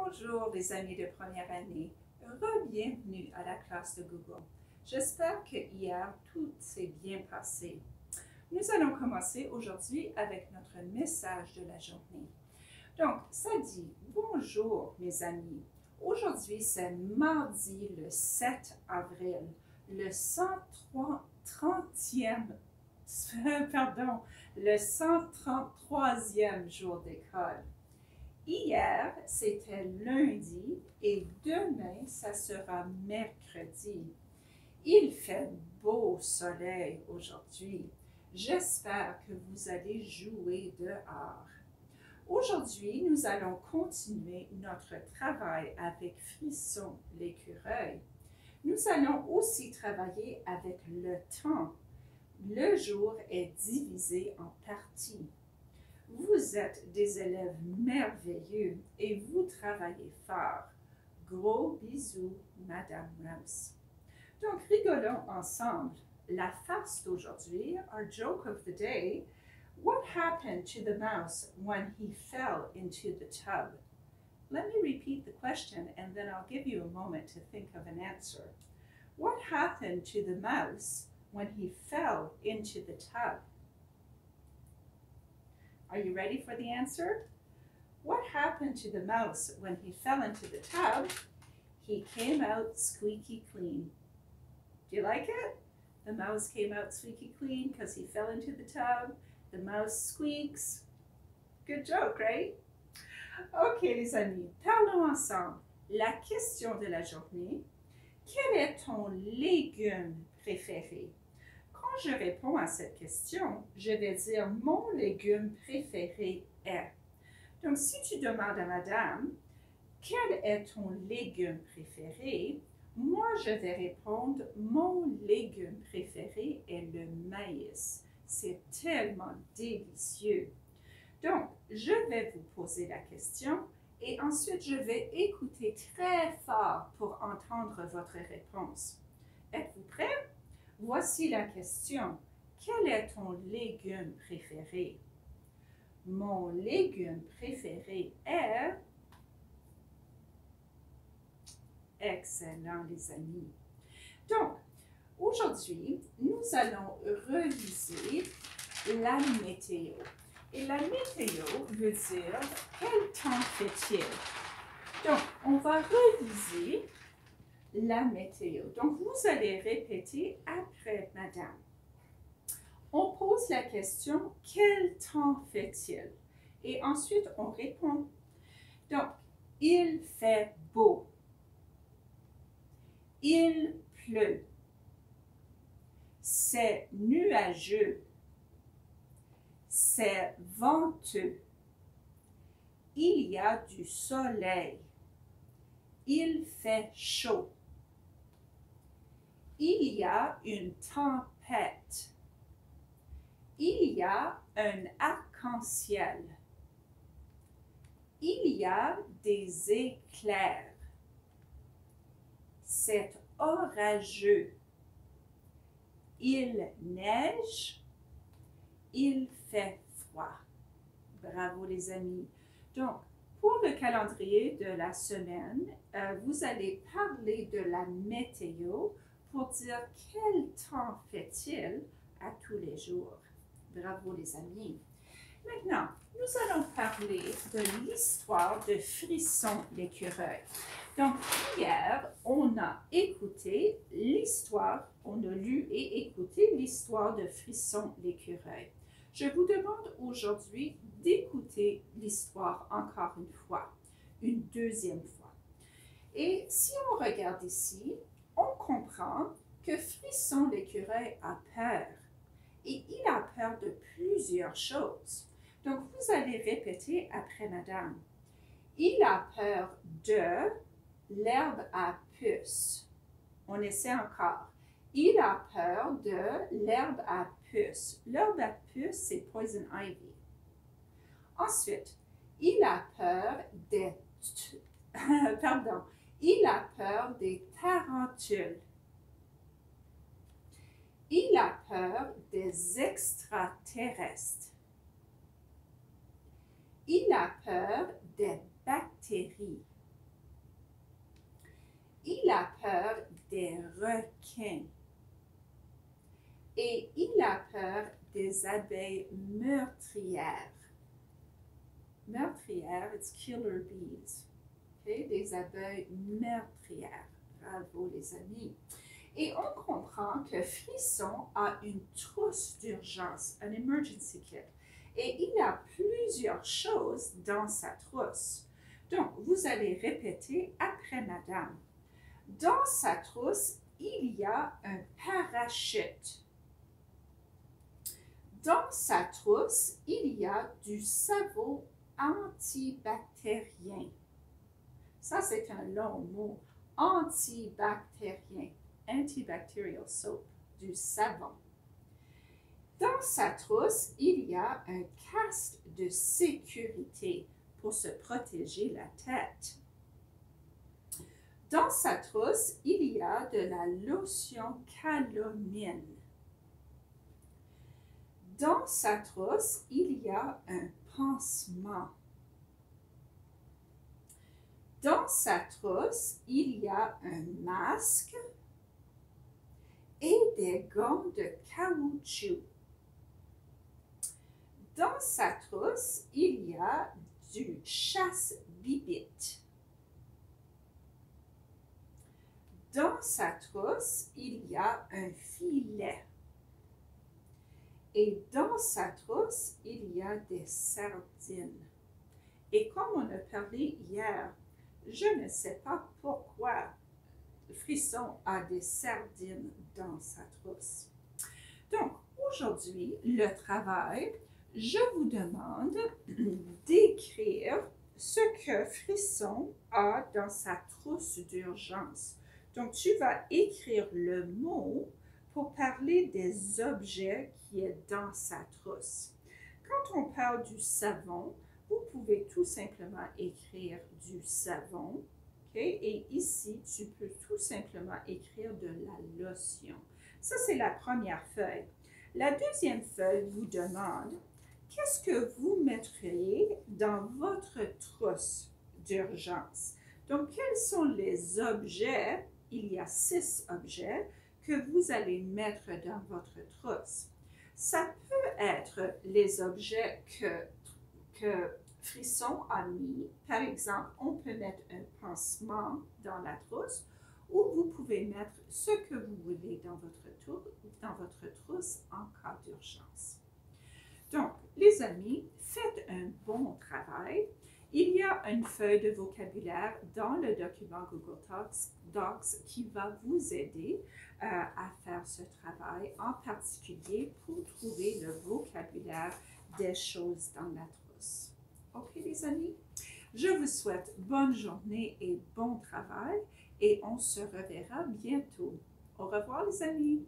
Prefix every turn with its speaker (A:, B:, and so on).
A: Bonjour les amis de première année, bienvenue à la classe de Google. J'espère que hier tout s'est bien passé. Nous allons commencer aujourd'hui avec notre message de la journée. Donc, ça dit bonjour mes amis. Aujourd'hui c'est mardi le 7 avril, le 133e jour d'école. Hier, c'était lundi et demain, ça sera mercredi. Il fait beau soleil aujourd'hui. J'espère que vous allez jouer dehors. Aujourd'hui, nous allons continuer notre travail avec Frisson l'écureuil. Nous allons aussi travailler avec le temps. Le jour est divisé en parties. Vous êtes des élèves merveilleux et vous travaillez fort. Gros bisous, Madame Mouse. Donc, rigolons ensemble. La farce d'aujourd'hui, our joke of the day, what happened to the mouse when he fell into the tub? Let me repeat the question and then I'll give you a moment to think of an answer. What happened to the mouse when he fell into the tub? Are you ready for the answer? What happened to the mouse when he fell into the tub? He came out squeaky clean. Do you like it? The mouse came out squeaky clean because he fell into the tub. The mouse squeaks. Good joke, right? Ok, les amis, parlons ensemble. La question de la journée, quel est ton légume préféré? Quand je réponds à cette question, je vais dire mon légume préféré est. Donc, si tu demandes à madame, quel est ton légume préféré? Moi, je vais répondre, mon légume préféré est le maïs. C'est tellement délicieux. Donc, je vais vous poser la question et ensuite je vais écouter très fort pour entendre votre réponse. Êtes-vous prêts? Voici la question. Quel est ton légume préféré? Mon légume préféré est... Excellent, les amis. Donc, aujourd'hui, nous allons reviser la météo. Et la météo veut dire quel temps fait-il? Donc, on va reviser la météo. Donc, vous allez répéter après madame. On pose la question, quel temps fait-il? Et ensuite, on répond. Donc, il fait beau. Il pleut. C'est nuageux. C'est venteux. Il y a du soleil. Il fait chaud. Il y a une tempête. Il y a un arc-en-ciel. Il y a des éclairs. C'est orageux. Il neige. Il fait froid. Bravo les amis. Donc, pour le calendrier de la semaine, vous allez parler de la météo pour dire quel temps fait-il à tous les jours. Bravo les amis. Maintenant, nous allons parler de l'histoire de Frisson l'écureuil. Donc, hier, on a écouté l'histoire, on a lu et écouté l'histoire de Frisson l'écureuil. Je vous demande aujourd'hui d'écouter l'histoire encore une fois, une deuxième fois. Et si on regarde ici, on comprend que Frisson l'écureuil a peur. Et il a peur de plusieurs choses. Donc, vous allez répéter après madame. Il a peur de l'herbe à puce. On essaie encore. Il a peur de l'herbe à puce. L'herbe à puce, c'est poison ivy. Ensuite, il a peur des... Pardon. Il a peur des tarentules. Il a peur des extraterrestres. Il a peur des bactéries. a peur des requins. Et il a peur des abeilles meurtrières. Meurtrières, it's killer bees. Okay? Des abeilles meurtrières. Bravo les amis. Et on comprend que Frisson a une trousse d'urgence, un emergency kit. Et il a plusieurs choses dans sa trousse. Donc, vous allez répéter après madame. Dans sa trousse, il y a un parachute. Dans sa trousse, il y a du savon antibactérien. Ça, c'est un long mot. Antibactérien. Antibacterial soap. Du savon. Dans sa trousse, il y a un casque de sécurité pour se protéger la tête. Dans sa trousse, il y a de la lotion calomine. Dans sa trousse, il y a un pansement. Dans sa trousse, il y a un masque et des gants de caoutchouc. Dans sa trousse, il y a du chasse-bibite. Dans sa trousse, il y a un filet. Et dans sa trousse, il y a des sardines. Et comme on a parlé hier, je ne sais pas pourquoi Frisson a des sardines dans sa trousse. Donc, aujourd'hui, le travail, je vous demande d'écrire ce que Frisson a dans sa trousse d'urgence. Donc, tu vas écrire le mot pour parler des objets qui est dans sa trousse. Quand on parle du savon, vous pouvez tout simplement écrire du savon. Okay? Et ici, tu peux tout simplement écrire de la lotion. Ça, c'est la première feuille. La deuxième feuille vous demande qu'est-ce que vous mettriez dans votre trousse d'urgence. Donc, quels sont les objets, il y a 6 objets, que vous allez mettre dans votre trousse. Ça peut être les objets que Frisson a mis. Par exemple, on peut mettre un pansement dans la trousse ou vous pouvez mettre ce que vous voulez dans votre trousse en cas d'urgence. Donc, les amis, faites un bon travail. Il y a une feuille de vocabulaire dans le document Google Docs qui va vous aider à faire ce travail, en particulier pour trouver le vocabulaire des choses dans la trousse. OK, les amis? Je vous souhaite bonne journée et bon travail et on se reverra bientôt. Au revoir, les amis!